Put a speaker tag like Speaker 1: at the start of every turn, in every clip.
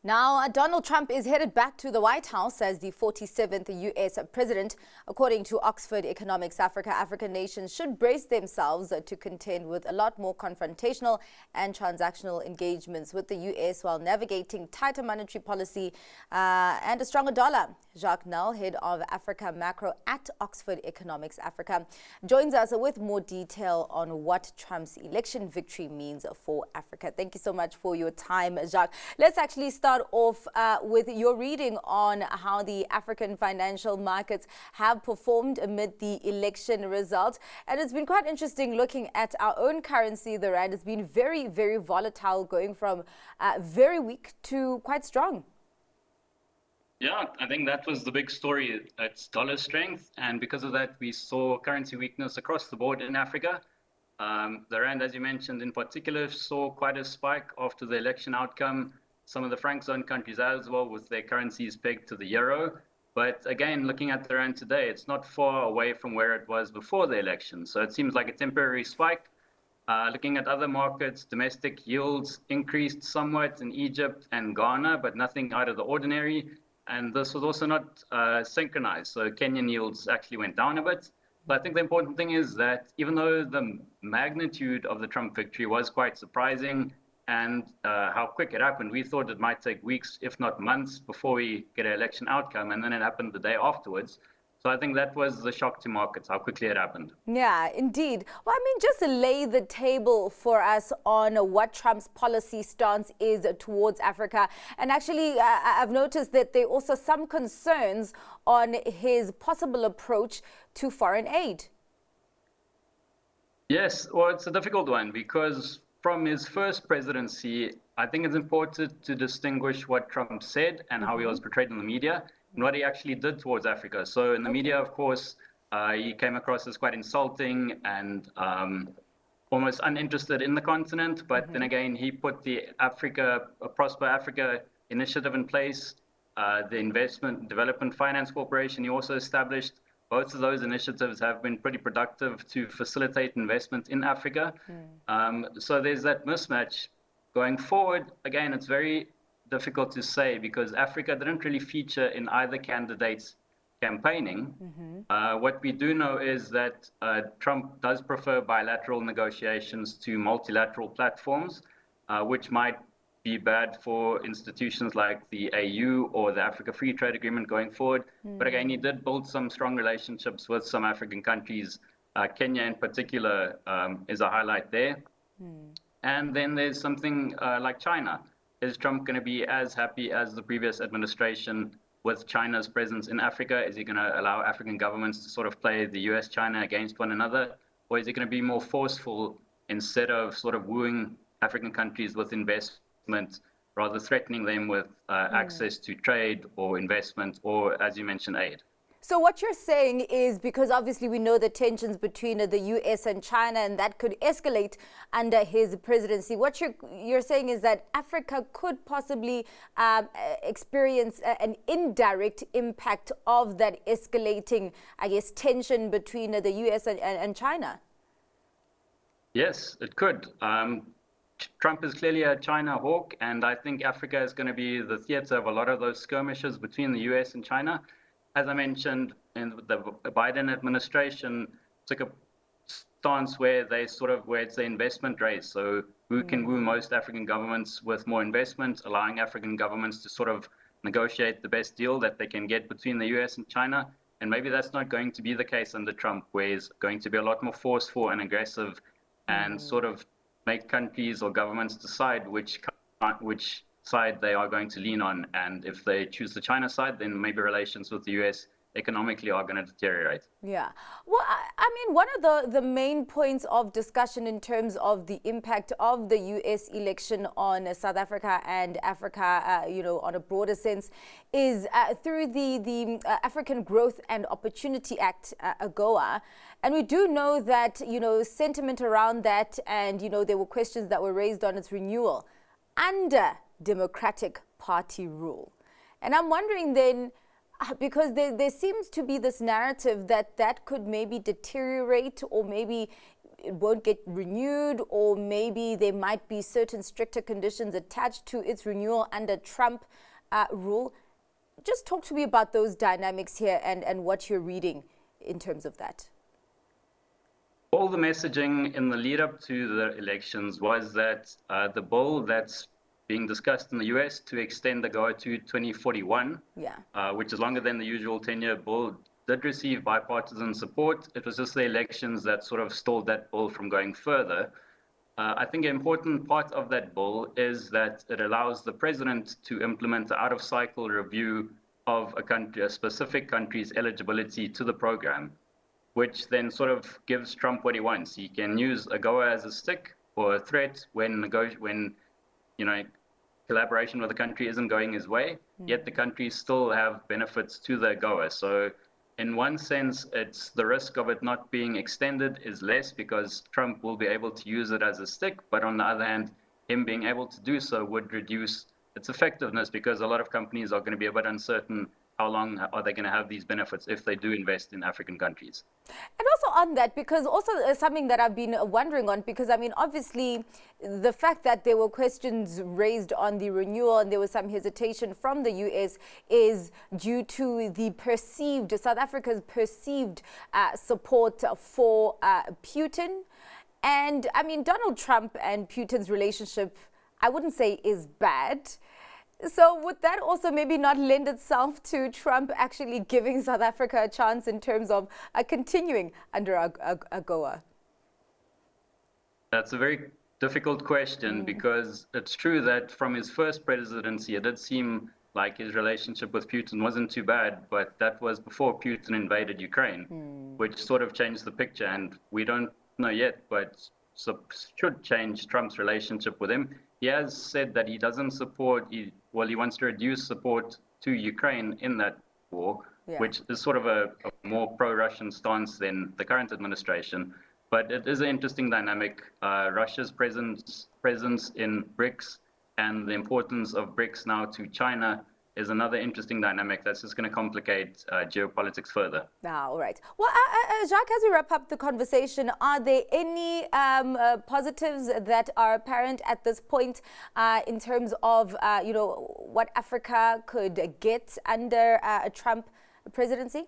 Speaker 1: Now, Donald Trump is headed back to the White House as the 47th U.S. president. According to Oxford Economics Africa, African nations should brace themselves to contend with a lot more confrontational and transactional engagements with the U.S. while navigating tighter monetary policy and a stronger dollar. Jacques Nel, head of Africa Macro at Oxford Economics Africa, joins us with more detail on what Trump's election victory means for Africa. Thank you so much for your time, Jacques. Let's actually start off with your reading on how the African financial markets have performed amid the election result. And it's been quite interesting looking at our own currency. The rand has been very, very volatile, going from very weak to quite strong.
Speaker 2: Yeah, I think that was the big story. It's dollar strength, and because of that, we saw currency weakness across the board in Africa. The rand, as you mentioned, in particular, saw quite a spike after the election outcome. Some of the Francophone countries as well, with their currencies pegged to the euro. But again, looking at the rand today, it's not far away from where it was before the election. So it seems like a temporary spike. Looking at other markets, domestic yields increased somewhat in Egypt and Ghana, but nothing out of the ordinary. And this was also not synchronized. So Kenyan yields actually went down a bit. But I think the important thing is that even though the magnitude of the Trump victory was quite surprising and how quick it happened, we thought it might take weeks, if not months, before we get an election outcome. And then it happened the day afterwards. So I think that was the shock to markets, how quickly it happened.
Speaker 1: Yeah, indeed. Well, I mean, just to lay the table for us on what Trump's policy stance is towards Africa. And actually, I've noticed that there are also some concerns on his possible approach to foreign aid.
Speaker 2: Yes, well, it's a difficult one because from his first presidency, I think it's important to distinguish what Trump said and how he was portrayed in the media and what he actually did towards Africa. So in the media, of course, he came across as quite insulting and almost uninterested in the continent. But then again, he put the Prosper Africa initiative in place, the Investment Development Finance Corporation he also established. Both of those initiatives have been pretty productive to facilitate investment in Africa. So there's that mismatch. Going forward, again, it's very difficult to say because Africa didn't really feature in either candidate's campaigning. What we do know is that Trump does prefer bilateral negotiations to multilateral platforms, which might be bad for institutions like the AU or the Africa Free Trade Agreement going forward. But again, he did build some strong relationships with some African countries. Kenya in particular is a highlight there. And then there's something like China. Is Trump going to be as happy as the previous administration with China's presence in Africa? Is he going to allow African governments to sort of play the US, China against one another? Or is he going to be more forceful instead of sort of wooing African countries with investment, rather threatening them with access to trade or investment or, as you mentioned, aid?
Speaker 1: So what you're saying is, because obviously we know the tensions between the US and China, and that could escalate under his presidency. What you're saying is that Africa could possibly experience an indirect impact of that escalating, I guess, tension between the US and China.
Speaker 2: Yes, it could. Trump is clearly a China hawk, and I think Africa is going to be the theater of a lot of those skirmishes between the US and China. As I mentioned, in the Biden administration took a stance where it's the investment race. So who can woo most African governments with more investment, allowing African governments to sort of negotiate the best deal that they can get between the US and China. And maybe that's not going to be the case under Trump, where he's going to be a lot more forceful and aggressive and sort of make countries or governments decide which side they are going to lean on. And if they choose the China side, then maybe relations with the US economically are going to deteriorate.
Speaker 1: Yeah. Well, I mean, one of the main points of discussion in terms of the impact of the US election on South Africa and Africa, on a broader sense, is through the African Growth and Opportunity Act, AGOA. And we do know that, sentiment around that and, there were questions that were raised on its renewal under Democratic Party rule. And I'm wondering then, because there seems to be this narrative that could maybe deteriorate or maybe it won't get renewed, or maybe there might be certain stricter conditions attached to its renewal under Trump rule. Just talk to me about those dynamics here and what you're reading in terms of that.
Speaker 2: All the messaging in the lead up to the elections was that the bill that's being discussed in the US to extend the GOA to 2041, which is longer than the usual 10-year bill, did receive bipartisan support. It was just the elections that sort of stalled that bill from going further. I think an important part of that bill is that it allows the president to implement an out-of-cycle review of a specific country's eligibility to the program, which then sort of gives Trump what he wants. He can use a GOA as a stick or a threat when collaboration with the country isn't going his way, yet the countries still have benefits to the GOA. So in one sense, it's the risk of it not being extended is less because Trump will be able to use it as a stick, but on the other hand, him being able to do so would reduce its effectiveness because a lot of companies are going to be a bit uncertain how long are they going to have these benefits if they do invest in African countries.
Speaker 1: And also on that, because also something that I've been wondering on, because I mean, obviously, the fact that there were questions raised on the renewal and there was some hesitation from the US is due to the South Africa's perceived support for Putin. And I mean, Donald Trump and Putin's relationship, I wouldn't say is bad. So would that also maybe not lend itself to Trump actually giving South Africa a chance in terms of continuing under a GOA?
Speaker 2: That's a very difficult question because it's true that from his first presidency, it did seem like his relationship with Putin wasn't too bad, but that was before Putin invaded Ukraine, which sort of changed the picture. And we don't know yet, but should change Trump's relationship with him. He has said that he doesn't support, he wants to reduce support to Ukraine in that war, which is sort of a more pro-Russian stance than the current administration. But it is an interesting dynamic. Russia's presence in BRICS and the importance of BRICS now to China is another interesting dynamic that's just going to complicate geopolitics further.
Speaker 1: All right. Well, Jacques, as we wrap up the conversation, are there any positives that are apparent at this point in terms of, what Africa could get under a Trump presidency?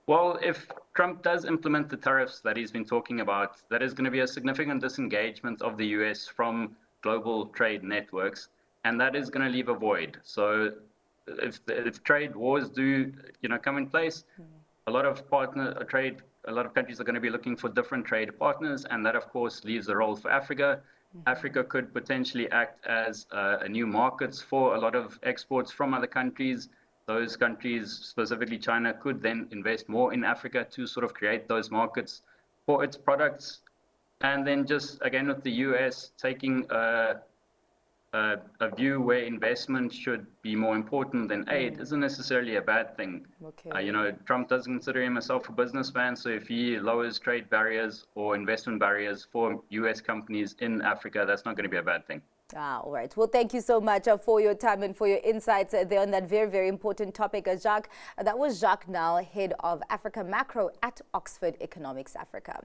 Speaker 2: Well, if Trump does implement the tariffs that he's been talking about, that is going to be a significant disengagement of the US from global trade networks. And that is going to leave a void. So if trade wars do, come in place, a lot of countries are going to be looking for different trade partners, and that of course leaves a role for Africa. Africa could potentially act as a new markets for a lot of exports from other countries. Those countries, specifically China, could then invest more in Africa to sort of create those markets for its products. And then just again with the US taking a view where investment should be more important than aid isn't necessarily a bad thing. Trump does consider himself a businessman, so if he lowers trade barriers or investment barriers for US companies in Africa, that's not going to be a bad thing.
Speaker 1: All right. Well, thank you so much for your time and for your insights there on that very, very important topic. Jacques, that was Jacques Nel, head of Africa Macro at Oxford Economics Africa.